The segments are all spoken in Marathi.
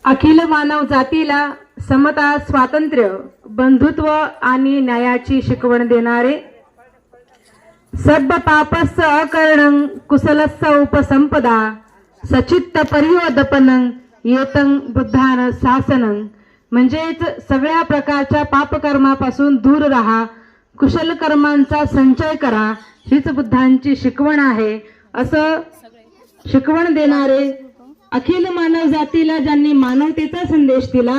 अखिल मानव जातीला समता, स्वातंत्र्य, बंधुत्व आणि न्यायाची शिकवण देणारे, सब्ब पापस्य अकरणं कुशलस्य उपसंपदा सचित्त परियोदपनं येतं बुद्धान शासनं, म्हणजेच सगळ्या प्रकारच्या पापकर्मापासून दूर राहा, कुशल कर्मांचा संचय करा, हीच बुद्धांची शिकवण आहे असं शिकवण देणारे, अखिल मानव जातीला ज्यांनी मानवतेचा संदेश दिला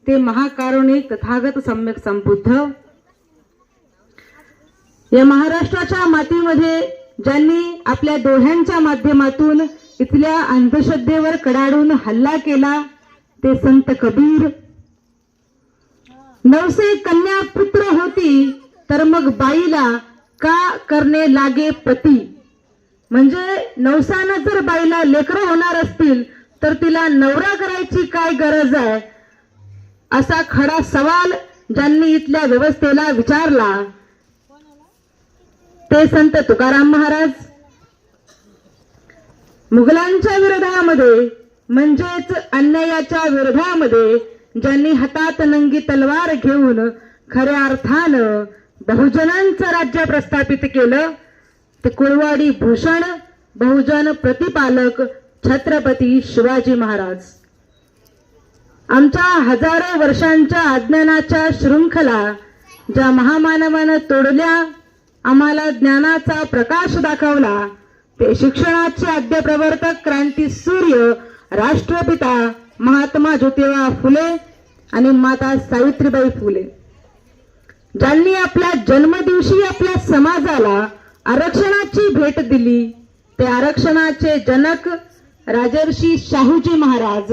ते महाकारुणिक तथागत सम्यक संबुद्ध. या महाराष्ट्राच्या मातीमध्ये ज्यांनी आपल्या दोह्यांच्या माध्यमातून इथल्या अंधश्रद्धेवर कडाडून हल्ला केला ते संत कबीर. नवसे कन्या पुत्र होती तर मग बाईला का करणे लागे पती, म्हणजे नवसानं जर बाईला लेकरं होणार असतील तर तिला नवरा करायची काय गरज आहे, असा खडा सवाल ज्यांनी इथल्या व्यवस्थेला विचारला ते संत तुकाराम महाराज. मुघलांच्या विरोधामध्ये म्हणजेच अन्यायाच्या विरोधामध्ये ज्यांनी हातात नंगी तलवार घेऊन खऱ्या अर्थानं बहुजनांचं राज्य प्रस्थापित केलं ते कुळवाडी भूषण बहुजन प्रतिपालक छत्रपती शिवाजी महाराज. आमच्या हजारो वर्षांच्या अज्ञानाच्या शृंखला ज्या महामानवानं तोडल्या, आम्हाला ज्ञानाचा प्रकाश दाखवला ते शिक्षणाचे आद्य प्रवर्तक क्रांती सूर्य राष्ट्रपिता महात्मा ज्योतिबा फुले आणि माता सावित्रीबाई फुले, ज्यांनी आपल्या जन्मदिवशी आपल्या समाजाला आरक्षणाची भेट दिली. ते आरक्षणाचे जनक राजर्षी शाहूजी महाराज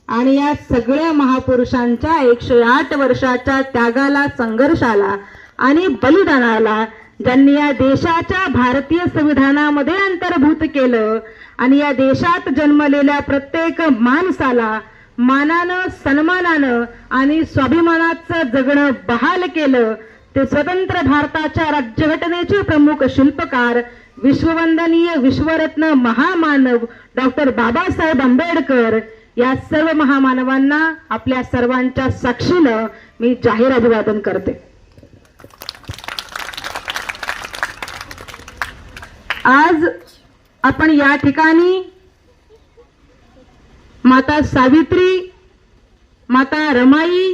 आणि या सगळ्या महापुरुषांच्या 108 वर्षाच्या त्यागाला, संघर्षाला आणि बलिदानाला ज्यांनी या देशाच्या भारतीय संविधानामध्ये अंतर्भूत केलं आणि या देशात जन्मलेल्या प्रत्येक माणसाला मानानं, सन्मानानं आणि स्वाभिमानाचं जगणं बहाल केलं ते स्वतंत्र भारताच्या राज्यघटनेचे प्रमुख शिल्पकार, विश्ववंदनीय विश्वरत्न महामानव डॉक्टर बाबासाहेब आंबेडकर. या सर्व महामानवांना आपल्या सर्वांच्या साक्षीनं मी जाहीर अभिवादन करते. आज आपण या ठिकाणी माता सावित्री, माता रमाई,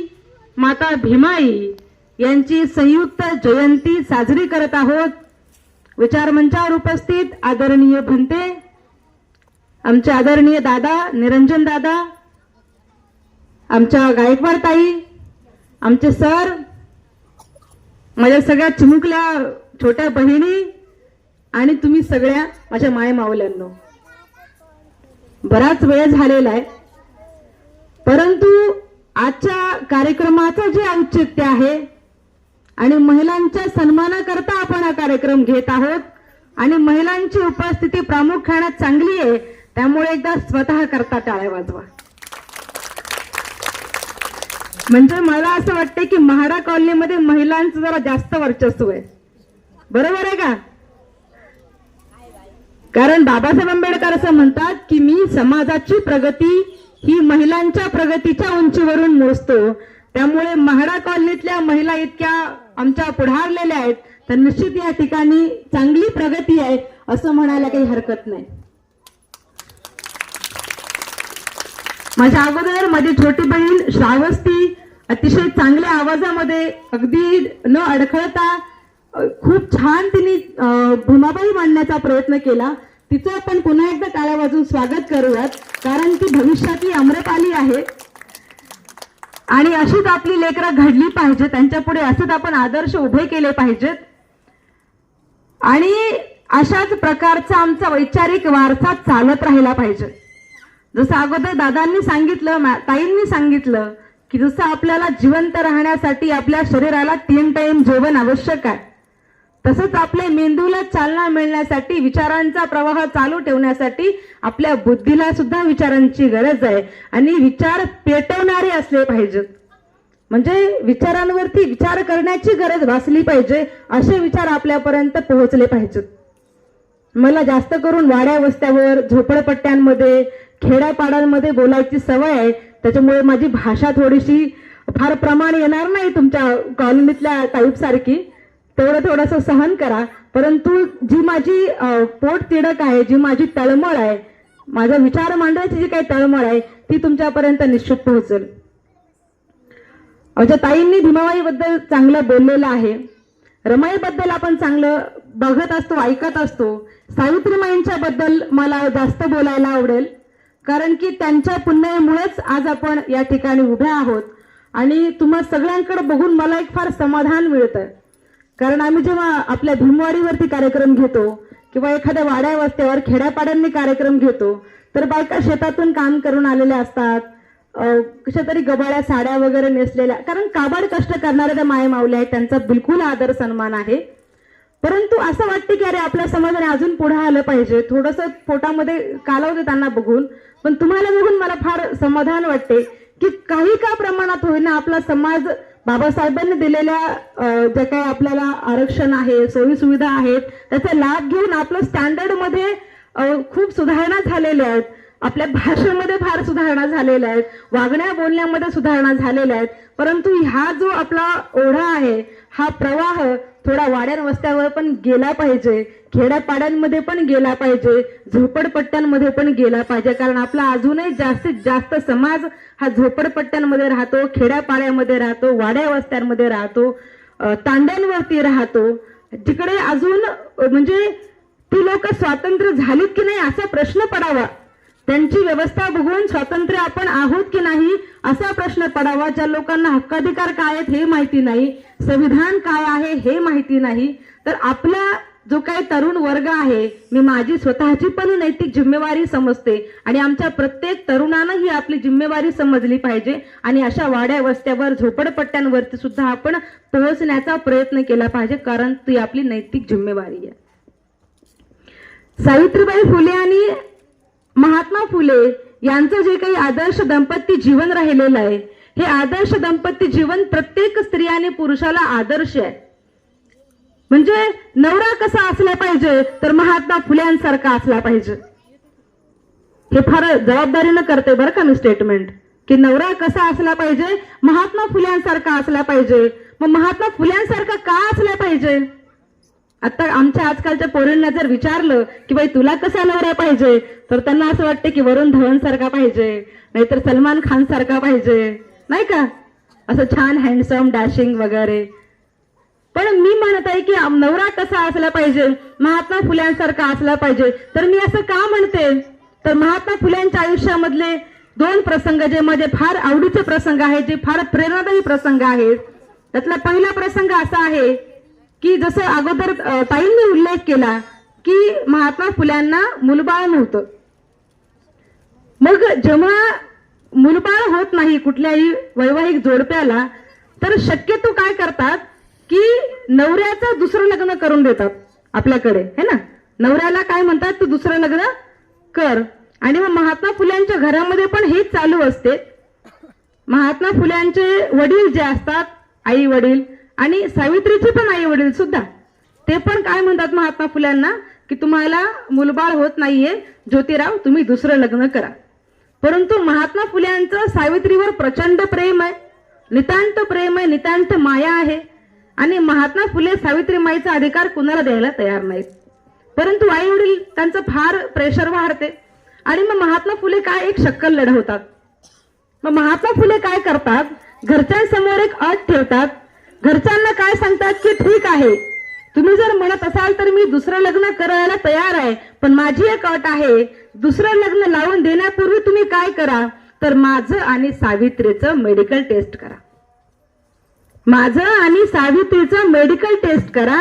माता भीमाई यांची संयुक्त जयंती साजरी करत आहोत. विचार मंचावर उपस्थित आदरणीय भंते, आमचे आदरणीय दादा निरंजन दादा, आमच्या गायकवाड ताई, आमचे सर, माझ्या सगळ्या चिमुकल्या छोट्या बहिणी आणि तुम्ही सगळ्या माझ्या माय मावल्यांनो, बराच वेळ झालेला आहे परंतु आजच्या कार्यक्रमाचं जे औचित्य आहे आणि महिलांच्या सन्मानाकरता आपण हा कार्यक्रम घेत आहोत आणि महिलांची उपस्थिती प्रामुख्याने चांगली आहे, त्यामुळे एकदा स्वतः करता टाळ्या वाजवा. म्हणजे मला असं वाटतं की महाडा कॉलनीमध्ये महिलांचं जरा जास्त वर्चस्व आहे, बरोबर आहे का? कारण बाबासाहेब आंबेडकर असं म्हणतात की मी समाजाची प्रगती ही महिलांच्या प्रगतीच्या उंचीवरून मोजतो. त्यामुळे महाडा कॉलनीतल्या महिला इतक्या आमच्या पुढारलेल्या आहेत तर निश्चित या ठिकाणी चांगली प्रगती आहे असं म्हणायला काही हरकत नाही. माझ्या अगोदर माझी छोटी बहीण श्रावस्ती अतिशय चांगल्या आवाजामध्ये अगदी न अडखळता खूप छान तिने भूमाबाई मांडण्याचा प्रयत्न केला. तिचं आपण पुन्हा एकदा टाळ्या वाजवून स्वागत करूयात, कारण ती भविष्यातली अम्रपाली आहे आणि अशीच आपली लेकरं घडली पाहिजे, त्यांच्या पुढे असंच आपण आदर्श उभे केले पाहिजेत आणि अशाच प्रकारचा आमचा वैचारिक वारसा चालत राहिला पाहिजे. जसं अगोदर दादांनी सांगितलं, ताईंनी सांगितलं की जसं आपल्याला जिवंत राहण्यासाठी आपल्या शरीराला 3 टाइम जेवण आवश्यक आहे, तसंच आपल्या मेंदूला चालना मिळण्यासाठी, विचारांचा प्रवाह चालू ठेवण्यासाठी आपल्या बुद्धीला सुद्धा विचारांची गरज आहे आणि विचार पेटवणारे असले पाहिजेत. म्हणजे विचारांवरती विचार करण्याची गरज भासली पाहिजे, असे विचार आपल्यापर्यंत पोहोचले पाहिजेत. मला जास्त करून वाड्या वस्त्यावर झोपडपट्ट्यांमध्ये खेड्यापाड्यांमध्ये बोलायची सवय आहे, त्याच्यामुळे माझी भाषा थोडीशी फार प्रमाण येणार नाही तुमच्या कॉलनीतल्या टाईप सारखी, तेवढं थोडंसं सहन करा. परंतु जी माझी पोट तिडक आहे, जी माझी तळमळ आहे, माझा विचार मांडण्याची जी काही तळमळ आहे ती तुमच्यापर्यंत निश्चित पोहोचेल. आमच्या ताईंनी भीमाबाईबद्दल चांगलं बोललेलं आहे, रमाईबद्दल आपण चांगलं बघत असतो, ऐकत असतो. सावित्रीमाईंच्या बद्दल मला जास्त बोलायला आवडेल, कारण की त्यांच्या पुण्यामुळेच आज आपण या ठिकाणी उभ्या आहोत. आणि तुम्हा सगळ्यांकडे बघून मला एक फार समाधान मिळतं, कारण आम्ही जेव्हा आपल्या भीमवाडीवरती कार्यक्रम घेतो किंवा एखाद्या वाड्या वस्त्यावर खेड्यापाड्यांनी कार्यक्रम घेतो, तर बायका शेतातून काम करून आलेल्या असतात, कशा तरी गबाळ्या साड्या वगैरे नेसलेल्या, कारण काबाड कष्ट करणाऱ्या त्या माय माऊल्या आहेत, त्यांचा बिलकुल आदर सन्मान आहे. परंतु असं वाटतं की अरे आपल्या समाजाने अजून पुढे आलं पाहिजे, थोडंसं पोटामध्ये कालवते त्यांना बघून. पण तुम्हाला बघून मला फार समाधान वाटते की काही का प्रमाणात होईना आपला समाज बाबासाहेबांनी दिलेल्या जे काही आपल्याला आरक्षण आहे, सोयी सुविधा आहेत, त्याचा लाभ घेऊन आपलं स्टँडर्ड मध्ये खूप सुधारणा झालेल्या आहेत, आपल्या भाषेमध्ये फार सुधारणा झालेल्या आहेत, वागण्या बोलण्यामध्ये सुधारणा झालेल्या आहेत. परंतु हा जो आपला ओढा आहे, हा प्रवाह थोडा वाड्या वस्त्यावर पण गेला पाहिजे, खेड्यापाड्यांमध्ये पण गेला पाहिजे, झोपडपट्ट्यांमध्ये पण गेला पाहिजे. कारण आपला अजूनही जास्तीत जास्त समाज हा झोपडपट्ट्यांमध्ये राहतो, खेड्यापाड्यामध्ये राहतो, वाड्या वस्त्यांमध्ये राहतो, तांड्यांवरती राहतो, जिकडे अजून म्हणजे ती लोक स्वातंत्र्य झालीत की नाही असा प्रश्न पडावा, त्यांची व्यवस्था बघून स्वातंत्र्य आपण आहोत की नाही असा प्रश्न पडावा. ज्या लोकांना हक्काधिकार काय आहेत हे माहिती नाही, संविधान काय आहे हे माहिती नाही, तर आपला जो काही तरुण वर्ग आहे, मी माझी स्वतःची पण नैतिक जिम्मेवारी समजते आणि आमच्या प्रत्येक तरुणानं ही आपली जिम्मेवारी समजली पाहिजे आणि अशा वाड्या वस्त्यावर झोपडपट्ट्यांवरती सुद्धा आपण पोहोचण्याचा प्रयत्न केला पाहिजे, कारण ती आपली नैतिक जिम्मेवारी आहे. सावित्रीबाई फुले आणि महात्मा फुले यांचं जे काही आदर्श दाम्पत्य जीवन राहिलेलं आहे, हे आदर्श दाम्पत्य जीवन प्रत्येक स्त्री आणि पुरुषाला आदर्श आहे. म्हणजे नवरा कसा असला पाहिजे तर महात्मा फुल्यांसारखा असला पाहिजे. हे फार जबाबदारीनं करते बरं का मी स्टेटमेंट, की नवरा कसा असला पाहिजे, महात्मा फुल्यांसारखा असला पाहिजे. मग महात्मा फुल्यांसारखा का असला पाहिजे? आता आमच्या आजकालच्या पोरींना जर विचारलं की बाई तुला कसा नवरा पाहिजे, तर त्यांना असं वाटतं की वरुण धवन सारखा पाहिजे, नाहीतर सलमान खान सारखा पाहिजे, नाही का, असं छान हँडसम डॅशिंग वगैरे. पण मी म्हणत आहे की नवरा कसा असला पाहिजे, महात्मा फुल्यांसारखा असला पाहिजे. तर मी असं का म्हणते, तर महात्मा फुल्यांच्या आयुष्यामधले दोन प्रसंग जे माझे फार आवडीचे प्रसंग आहेत, जे फार प्रेरणादायी प्रसंग आहेत. त्यातला पहिला प्रसंग असा आहे की जसं अगोदर ताईंनी उल्लेख केला की महात्मा फुल्यांना मुलबाळ नव्हतं. मग जेव्हा मुलबाळ होत नाही कुठल्याही वैवाहिक जोडप्याला, तर शक्यतो काय करतात की नवऱ्याचं दुसरं लग्न करून देतात आपल्याकडे, है ना. नवऱ्याला काय म्हणतात, तू दुसरं लग्न कर. आणि मग महात्मा फुल्यांच्या घरामध्ये पण हेच चालू असते. महात्मा फुल्यांचे वडील जे असतात, आई वडील, आणि सावित्रीचे पण आई वडील सुद्धा, ते पण काय म्हणतात महात्मा फुल्यांना की तुम्हाला मुलबाळ होत नाहीये ज्योतिराव, तुम्ही दुसरं लग्न करा. परंतु महात्मा फुल्यांचं सावित्रीवर प्रचंड प्रेम आहे, नितांत प्रेम आहे, नितांत माया आहे. आणि महात्मा फुले सावित्रीमाईचा अधिकार कुणाला द्यायला तयार नाहीत. परंतु आई वडील त्यांचं फार प्रेशर वाढते आणि मग महात्मा फुले काय एक शक्कल लढवतात. मग महात्मा फुले काय करतात, घरच्यांसमोर एक अट ठेवतात. घरच्यांना काय सांगतात की ठीक आहे, तुम्ही जर म्हणत असाल तर मी दुसरं लग्न करायला तयार आहे, पण माझी एक अट आहे, दुसरं लग्न लावून देण्यापूर्वी तुम्ही काय करा, तर माझं आणि सावित्रीचं मेडिकल टेस्ट करा. माझं आणि सावित्रीचं मेडिकल टेस्ट करा.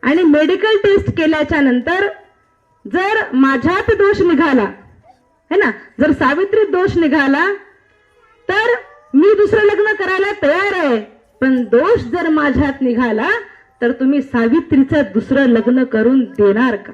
आणि मेडिकल टेस्ट केल्याच्या नंतर जर माझ्यात दोष निघाला, है ना, जर सावित्रीत दोष निघाला तर मी दुसरं लग्न करायला तयार आहे. पण दोष जर माझ्यात निघाला तर तुम्ही सावित्रीचं दुसरं लग्न करून देणार का?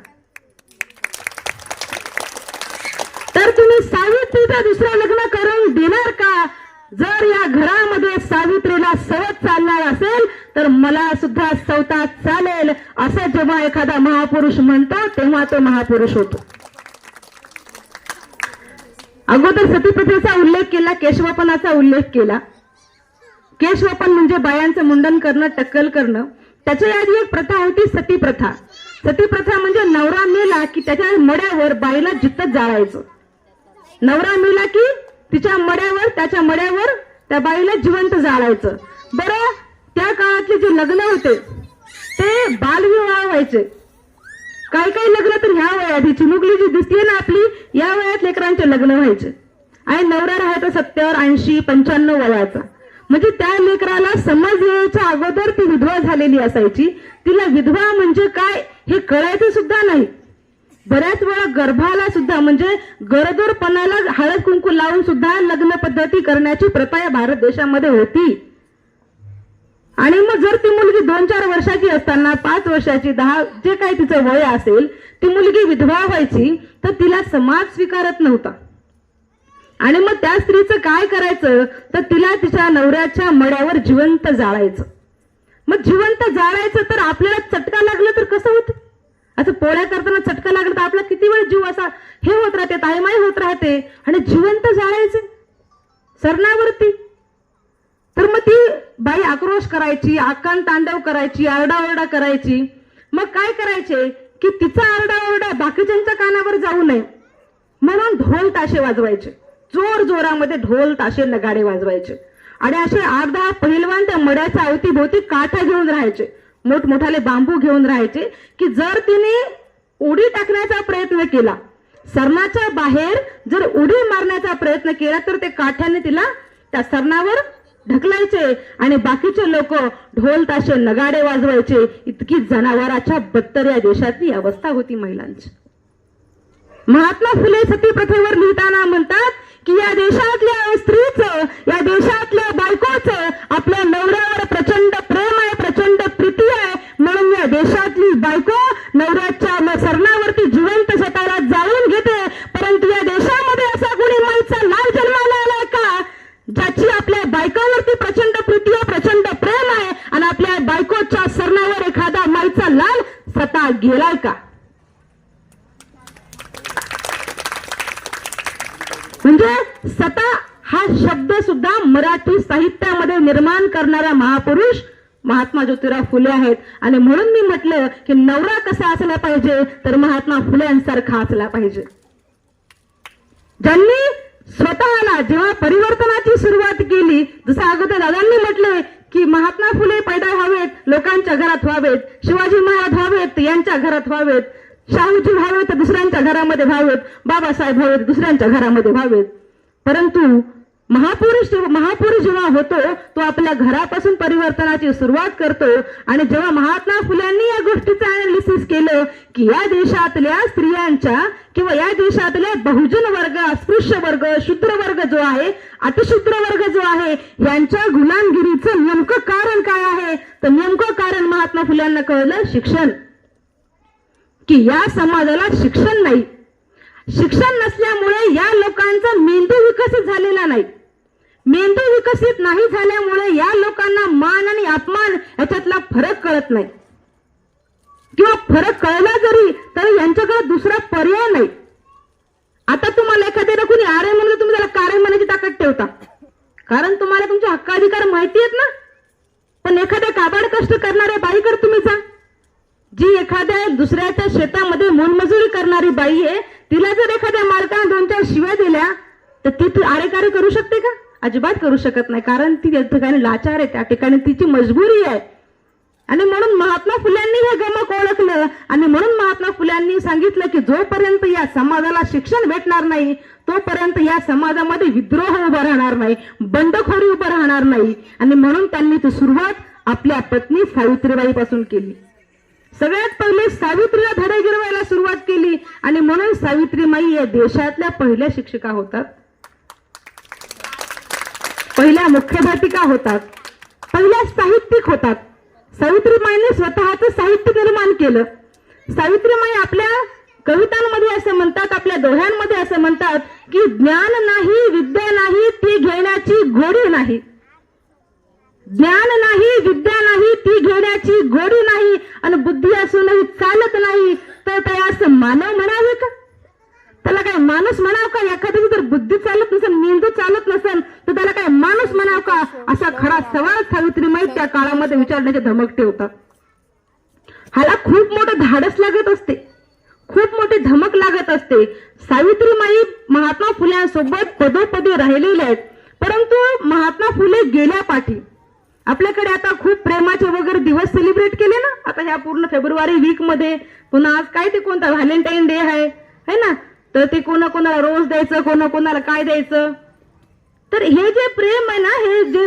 तर तुम्ही सावित्रीचं दुसरं लग्न करून देणार का? जर या घरामध्ये सावित्रीला सवत चालणार असेल तर मला सुद्धा सवता चालेल असं जेव्हा एखादा महापुरुष म्हणतो तेव्हा तो महापुरुष होतो. अगोदर सतीप्रथेचा उल्लेख केला, केशवपनाचा उल्लेख केला. केशवपन म्हणजे बायांचं मुंडन करणं, टक्कल करणं. त्याच्या आधी एक प्रथा होती सतीप्रथा. सतीप्रथा म्हणजे नवरा मेला की त्याच्या मड्यावर बाईला जितत जाळायचं. नवरा मेला की तिच्या मड्यावर, त्याच्या मड्यावर त्या बाईला जिवंत जाळायचं. बरं, त्या काळातले जे लग्न होते ते बालविवाह व्हायचे. काही काही लग्न तर ह्या वयात, ही चिमुकली जी दिसते ना आपली, या वयात लेकरांचे लग्न व्हायचे. आणि नवरा राहायचा 70, 80, 95 वयाचा. म्हणजे त्या लेकराला समज यायच्या अगोदर ती विधवा झालेली असायची. तिला विधवा म्हणजे काय हे कळायचं सुद्धा नाही. बऱ्याच वेळा गर्भाला सुद्धा म्हणजे गरोदरपणाला हळद कुंकू लावून सुद्धा लग्न पद्धती करण्याची प्रथा या भारत देशामध्ये होती. आणि मग जर ती मुलगी 2-4 वर्षाची असताना, 5 वर्षाची, 10 जे काही तिचं वय असेल, ती मुलगी विधवा व्हायची तर तिला समाज स्वीकारत नव्हता. आणि मग त्या स्त्रीचं काय करायचं तर तिला तिच्या नवऱ्याच्या मड्यावर जिवंत जाळायचं. मग जिवंत जाळायचं तर आपल्याला चटका लागला तर कसं होतं? असं पोळ्या करताना चटका लागला तर आपला किती वेळ जीव असा हे होत राहते, तायमाय होत राहते. आणि जिवंत जाळायचे सरणावरती. तर मग ती बाई आक्रोश करायची, आकांत तांडव करायची, आरडाओरडा करायची. मग काय करायचे की तिचा आरडाओरडा बाकीच्यांच्या कानावर जाऊ नये म्हणून ढोल ताशे वाजवायचे. जोर जोरामध्ये ढोल ताशे नगाडे वाजवायचे. आणि असे 8-10 पहिलवान त्या मड्याच्या अवतीभोवती काठा घेऊन राहायचे, मोठमोठाले बांबू घेऊन राहायचे. की जर तिने उडी टाकण्याचा प्रयत्न केला, सरणाच्या बाहेर जर उडी मारण्याचा प्रयत्न केला तर ते काठ्याने तिला त्या सरणावर ढकलायचे. आणि बाकीचे लोक ढोल ताशे नगाडे वाजवायचे. इतकी जनावराच्या बत्तर या देशातली अवस्था होती महिलांची. महात्मा फुले सतीप्रथेवर लिहिताना म्हणतात की या देशातल्या स्त्रीचं, या देशातल्या बायकोचं आपल्या नवऱ्यावर प्रचंड प्रेम आहे, प्रचंड प्रीती आहे. म्हणून या देशातली बायको नवऱ्याच्या सरणावरती जिवंत स्वतःला जाळून घेते. परंतु या देशामध्ये असा कोणी माईचा लाल जन्माला आलाय का ज्याची आपल्या बायकोवरती प्रचंड प्रीती आहे, प्रचंड प्रेम आहे, आणि आपल्या बायकोच्या सरणावर एखादा माईचा लाल स्वतः गेलाय का? म्हणजे सता हा शब्द सुद्धा मराठी साहित्यामध्ये निर्माण करणारा महापुरुष महात्मा ज्योतिराव फुले आहेत. आणि म्हणून मी म्हटलं की नवरा कसा असला पाहिजे तर महात्मा फुल्यांसारखा असला पाहिजे. ज्यांनी स्वतःला जेव्हा परिवर्तनाची सुरुवात केली, जसं अगोदर दादांनी म्हटले की महात्मा फुले पैदा व्हावेत, लोकांच्या घरात व्हावेत, शिवाजी महाराज व्हावेत यांच्या घरात व्हावेत, शाहूजी व्हावेत तर दुसऱ्यांच्या घरामध्ये व्हावेत, बाबासाहेब व्हावेत दुसऱ्यांच्या घरामध्ये व्हावेत. परंतु महापुरुष जेव्हा होतो तो आपल्या घरापासून परिवर्तनाची सुरुवात करतो. आणि जेव्हा महात्मा फुल्यांनी या गोष्टीचं अनालिसिस केलं की या देशातल्या स्त्रियांच्या किंवा या देशातल्या बहुजन वर्ग, अस्पृश्य वर्ग, शूद्र वर्ग जो आहे, अतिशूद्र वर्ग जो आहे, यांच्या गुलामगिरीचं नेमकं कारण काय आहे तर नेमकं कारण महात्मा फुल्यांना कळलं, शिक्षण. की या समाजाला शिक्षण नाही. शिक्षण नसल्यामुळे या लोकांचा मेंदू विकसित झालेला नाही. मेंदू विकसित नाही झाल्यामुळे या लोकांना मान आणि अपमान याच्यातला फरक कळत नाही. किंवा फरक कळला जरी तरी यांच्याकडे दुसरा पर्याय नाही. आता तुम्हाला एखाद्याला कोणी आरे म्हणलं तुम्ही त्याला कारे म्हणण्याची ताकद ठेवता, कारण तुम्हाला तुमचे हक्काधिकार माहिती आहेत ना. पण एखाद्या काबाड कष्ट करणाऱ्या बाईकडे तुम्ही जा, जी एखाद्या दुसऱ्याच्या शेतामध्ये मोलमजुरी करणारी बाई आहे, तिला जर एखाद्या मालकाने 2-4 शिव्या दिल्या तर ती आरेकारे करू शकते का? अजिबात करू शकत नाही. कारण ती त्या ठिकाणी लाचार आहे, त्या ठिकाणी तिची मजबुरी आहे. आणि म्हणून महात्मा फुल्यांनी हे गमक ओळखलं. आणि म्हणून महात्मा फुल्यांनी सांगितलं की जोपर्यंत या समाजाला शिक्षण भेटणार नाही तोपर्यंत या समाजामध्ये विद्रोह उभा राहणार नाही, बंडखोरी उभं राहणार नाही. आणि म्हणून त्यांनी ती सुरुवात आपल्या पत्नी सावित्रीबाई पासून केली. सगळ्यात पहिले सावित्रीला धडे गिरवायला सुरुवात केली. आणि म्हणून सावित्रीबाई या देशातल्या पहिल्या शिक्षिका होतात, पहिल्या मुख्याध्यापिका होतात, पहिल्या साहित्यिक होतात. सावित्रीबाईंनी स्वतःचं साहित्य निर्माण केलं. सावित्रीबाई आपल्या कवितांमध्ये असं म्हणतात, आपल्या दोह्यांमध्ये असं म्हणतात की ज्ञान नाही, विद्या नाही, ती घेण्याची गोडी नाही. ज्ञान नाही, विद्या नाही, ती घेण्याची गोडी नाही, आणि बुद्धी असूनही चालत नाही, तर त्याला असं मानव म्हणावे का? त्याला काय माणूस म्हणाव का? एखाद्याची जर बुद्धी चालत नसेल, मेंदू चालत नसेल, तर त्याला काय माणूस म्हणाव का? असा खरा सवाल सावित्रीमाई त्या काळामध्ये विचारण्याचे धमक ठेवतात. ह्याला खूप मोठं धाडस लागत असते, खूप मोठी धमक लागत असते. सावित्रीमाई महात्मा फुल्यांसोबत पदोपदी राहिलेल्या आहेत, परंतु महात्मा फुले गेल्या पाठी आपल्याकडे आता खूप प्रेमाचे वगैरे दिवस सेलिब्रेट केले ना. आता ह्या पूर्ण फेब्रुवारी वीक मध्ये पुन्हा आज काय ते कोणता व्हॅलेंटाईन डे आहे ना, तर ते कोणाकोणाला रोज द्यायचं, कोणाकोणाला काय द्यायचं. तर हे जे प्रेम आहे ना, हे जे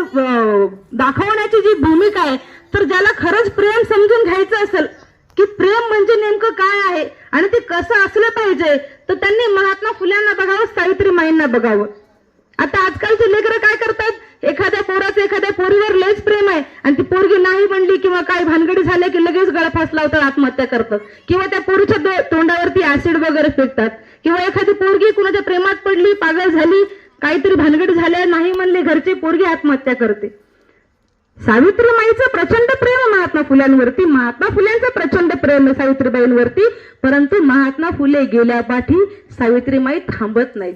दाखवण्याची जी भूमिका आहे, तर ज्याला खरंच प्रेम समजून घ्यायचं असेल की प्रेम म्हणजे नेमकं काय आहे आणि ते कसं असलं पाहिजे, तर त्यांनी महात्मा फुल्यांना बघावं, सावित्रीमाईंना बघावं. आता आजकालचे लेकरं काय करतात, एखाद्या पोराचं एखाद्या पोरीवर लयच प्रेम आहे आणि ती पोरगी नाही म्हणली किंवा काय भानगडी झाल्या की लगेच गळफास लावतात, आत्महत्या करतात, किंवा त्या पोरीच्या तोंडावरती ऍसिड वगैरे फेकतात, किंवा एखादी पोरगी कुणाच्या प्रेमात पडली, पागल झाली, काहीतरी भानगडी झाल्या, नाही म्हणले घरचे, पोरगी आत्महत्या करते. सावित्रीमाईचं प्रचंड प्रेम महात्मा फुल्यांवरती, महात्मा फुल्यांचं प्रचंड प्रेम सावित्रीबाईंवरती, परंतु महात्मा फुले गेल्या पाठी सावित्रीमाई थांबत नाहीत.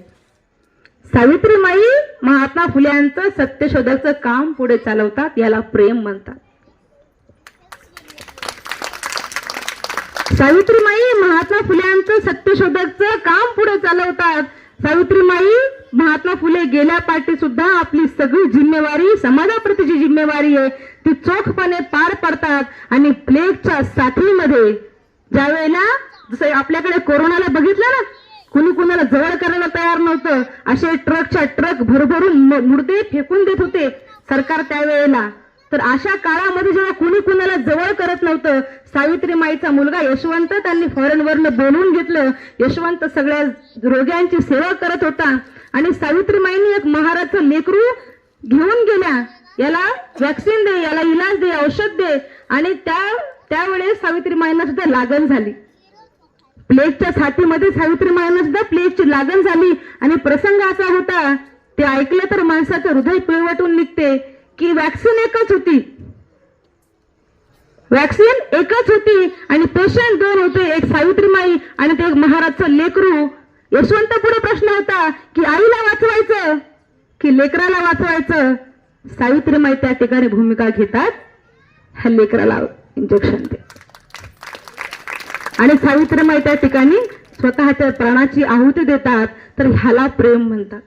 सावित्रीमाई महात्मा फुल्यांचं सत्यशोधकचं काम पुढे चालवतात, याला प्रेम म्हणतात. सावित्रीमाई महात्मा फुल्यांचं सत्यशोधकचं काम पुढे चालवतात. सावित्रीमाई महात्मा फुले गेल्या पाठी सुद्धा आपली सगळी जिम्मेवारी, समाजाप्रतीची जिम्मेवारी आहे, ती चोखपणे पार पडतात. आणि प्लेगच्या साथीमध्ये ज्यावेळेला जसं आपल्याकडे कोरोनाला बघितलं ना, कुणी कुणाला जवळ करायला तयार नव्हतं, असे ट्रकच्या ट्रक भरभरून मुर्दे फेकून देत होते सरकार त्यावेळेला. तर अशा काळामध्ये जेव्हा कुणी कुणाला जवळ करत नव्हतं, सावित्रीमाईचा मुलगा यशवंत त्यांनी फॉरेनवरनं बोलवून घेतलं. यशवंत सगळ्या रोग्यांची सेवा करत होता आणि सावित्रीमाईंनी एक महाराचं लेकरू घेऊन गेल्या, याला वॅक्सिन दे, याला इलाज दे, औषध दे. आणि त्यावेळेस सावित्रीमाईंना सुद्धा लागण झाली. प्लेगच्या छातीमध्ये सावित्रीमाईंना सुद्धा प्लेगची लागण झाली. आणि प्रसंग असा होता, ते ऐकलं तर माणसाचं हृदय पिळवटून निघते की वॅक्सिन एकच होती, वॅक्सिन एकच होती आणि पेशंट दोन होते, एक सावित्रीमाई आणि ते एक महाराजचं लेकरू. यशवंत पुढे प्रश्न होता की आईला वाचवायचं की लेकराला वाचवायचं. सावित्रीमाई त्या ठिकाणी भूमिका घेतात, ह्या लेकराला इंजेक्शन दे. आणि सावित्रीमाई त्या ठिकाणी स्वतःच्या प्राणाची आहुती देतात. तर ह्याला प्रेम म्हणतात.